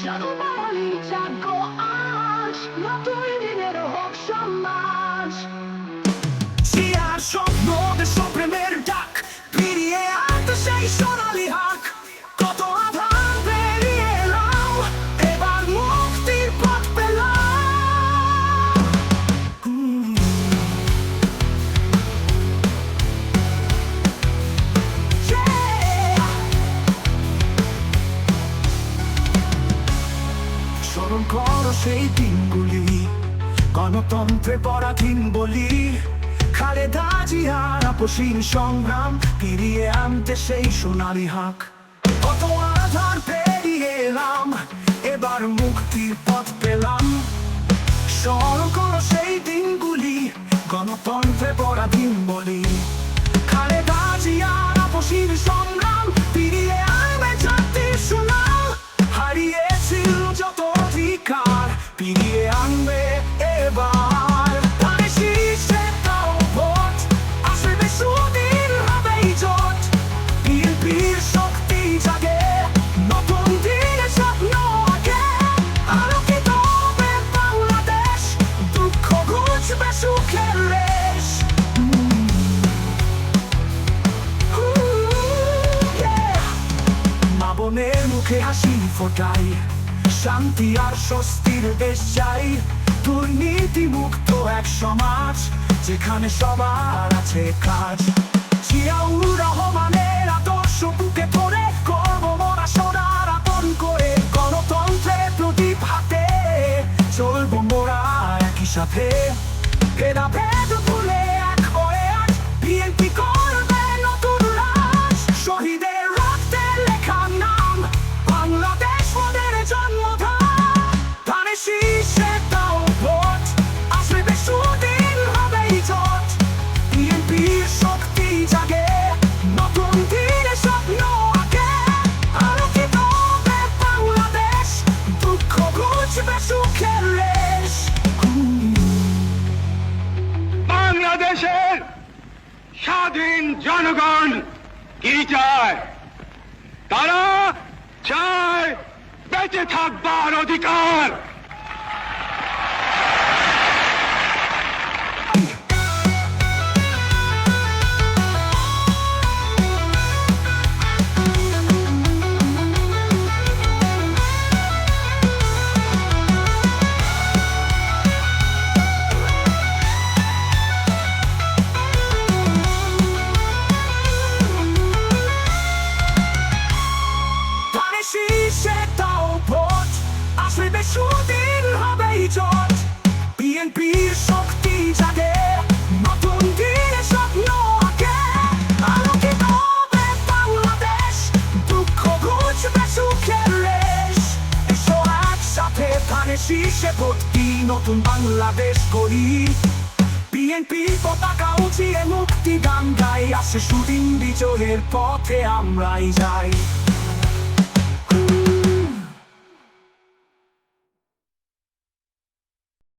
জানো বাঙালি জাগো আজ, নতুন দিনের হোক সমাজ। জিয়ার স্বপ্ন দেশ প্রেমের ডাক, ফিরিয়ে আনতে সেই সোনালি হাক। কত আধার পেরিয়ে এলাম, এবার মুক্তির পথ পেলাম। স্মরণ করো সেই দিনগুলি, গণতন্ত্রে পরাধীন বলি। খালেদা জিয়ার আপসীন সংগ্রাম, ফিরিয়ে আনতে সেই সোনালি হাক। কত আধার পেরিয়ে এলাম, এবার মুক্তির পথ পেলাম। স্মরণ করো সেই দিনগুলি, গণতন্ত্রে পরাধীন বলি। খালেদা জিয়ার আপসীন সংগ্রাম, ফিরিয়ে আনবে জাতির সুনাম। হারিয়েছিল যত অধিকার, ফিরিয়ে আনবে এবার। ধানের শীষে দাও ভোট, আসবে সুদিন হবেই জোট। বিএনপির শক্তি জাগে, নতুন দিনের স্বপ্ন আগে। আলোকিত হবে বাংলাদেশ, দুঃখ ঘুচবে সুখের রেশ। মা বোনের মুখে হাসি ফোটাই, শান্তি আর স্বস্তির দেশ চাই। দুর্নীতি মুক্ত এক সমাজ, যেখানে সবার আছে কাজ। জিয়াউর রহমানের আদর্শ বুকে ধরে, করবো মোরা সোনার আপন করে। গণতন্ত্রের প্রদীপ হাতে, চলবো মোরা একই সাথে। ভেদাভেদ ভুলে এক হয়ে আজ, বিএনপি করবে নতুন রাজ। শহীদের রক্তে লেখা নাম, বাংলাদেশ মোদের জন্মধাম। ধানের শীষে দাও ভোট, আসবে সুদিন হবেই জোট। বিএনপির শক্তি জাগে, নতুন দিনের স্বপ্ন আগে। আলোকিত হবে বাংলাদেশ, দুঃখ ঘুচবে সুখের রেশ। বাংলাদেশের স্বাধীন জনগণ কি চায়? তারা চায় বেঁচে থাকবার অধিকার। ধানের শীষে দাও ভোট, আসবে সুদিন হবেই জোট। বিএনপির শক্তি জাগে, নতুন দিনের স্বপ্ন আগে। আলোকিত হবে বাংলাদেশ, দুঃখ ঘুচবে সুখের রেশ। এসো একসাথে ধানের শীষে ভোট দিই, নতুন বাংলাদেশ গড়ি। বিএনপি পতাকা উঠিয়ে মুক্তি গান গাই, আসে সুদিন বিজয়ের পথে আমরাই যাই।